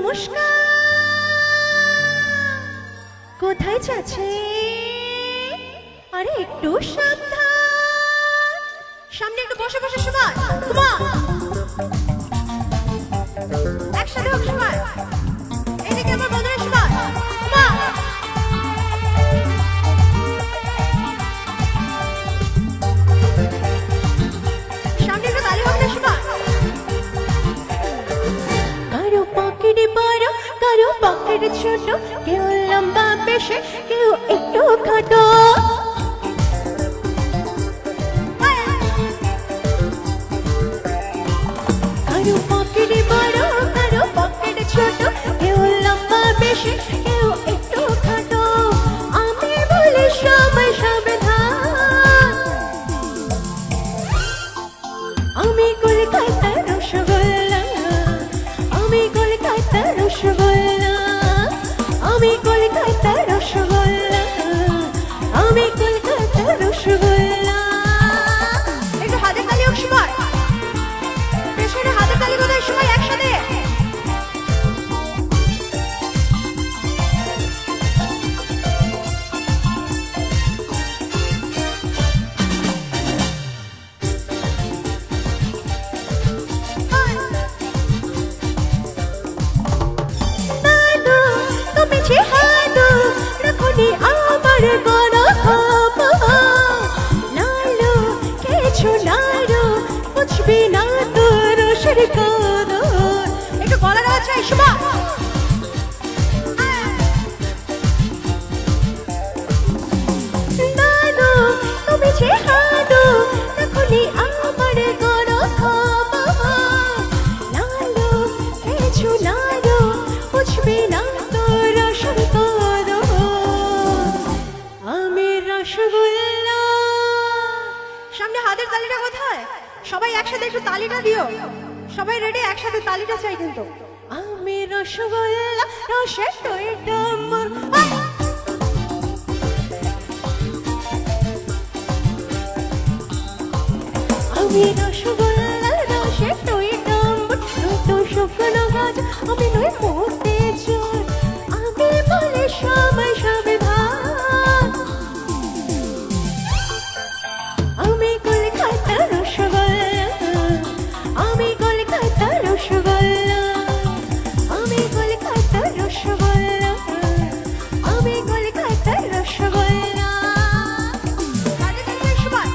নমস্কার। কোথায় যাচ্ছে? আরে একটু সাবধান, সামনে একটু বসে বসে সবাই একসাথে হোক সবাই। এদিকে আমার বন্ধুরা সবাই সামনে একটু তালি হোক না সবাই। কারো পকেটে বড়, কারো পকেটে ছোট, কেউ লম্বা বেশে, কেউ একটু খাটো। কারো পকেটে বড়, কারো পকেটে ছোট, কেউ লম্বা বেশে, কেউ একটু খাটো। আমি বলি সবাই সাবধান, আমি কলকাতার রসগোল্লা, আমি কলকাতার রসগোল্লা, আমি কলকাতার রসগোল্লা, আমি কলকাতার রসগোল্লা। একটু হাতে তালি হোক সবাই, পেছনে হাতে তালি কোথায় সবাই একসাথে। তুমি যে হাদু রাখনি আমার গলা খাপা, লালো কিছু লালো বুঝবি না তোর সরকার। একটু গলার আওয়াজ চাই সবাই। দাদু তুমি যে হাদু রাখনি আমার গলা খাপা, লালো কিছু লালো বুঝবি না তোর সরকার। আমি রসগোল্লা। সামনে হাতের তালিটা কোথায়? সবাই একসাথে একটু তালিটা দিও। সবাই রেডি? একসাথে তালিটা চাই কিন্তু। আমি রসগোল্লা, রসের টইটা আমার। আমি রসগোল্লা, রসের টইটা আমার। তো শুকনো গাছ আমি নই মরতে চাই, আমি বলে সবাই সাবধান। আমি কলকাতার রসগোল্লা, আমি কলকাতার রসগোল্লা, আমি কলকাতার রসগোল্লা, আমি কলকাতার রসগোল্লা। হাতে তালি সবাই।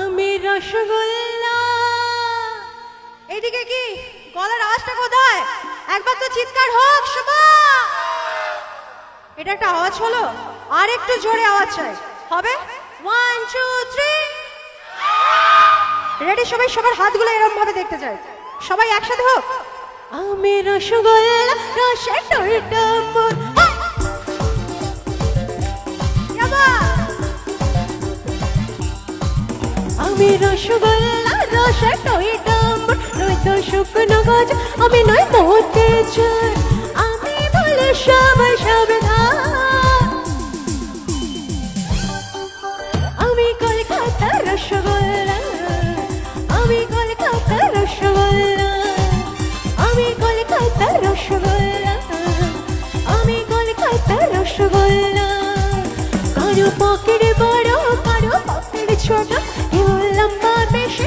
আমি রসগোল্লা। এদিকে কি গলার আওয়াজটা কোথায়? একবার তো চিৎকার হোক সবাই। এটা একটা আওয়াজ হলো, আর একটু জোরে আওয়াজ চাই। হবে 1 2 3 রেডি সবাই? সবার হাতগুলো এরকম ভাবে দেখতে চাই, সবাই একসাথে হোক। আমি রসগোল্লা, রসের টইটা আমার। আমি রসগোল্লা, রসের টইটা আমার। নয় তো শুকনো গাছ আমি নয় মরতে চাই, আমি বলে সবাই সাবধান। আমি কলকাতার রসগোল্লা, আমি কলকাতার রসগোল্লা, আমি কলকাতার রসগোল্লা, আমি কলকাতার রসগোল্লা। কারো পকেটে বড়, কারো পকেটে ছোট, কেউ লম্বা বেশে,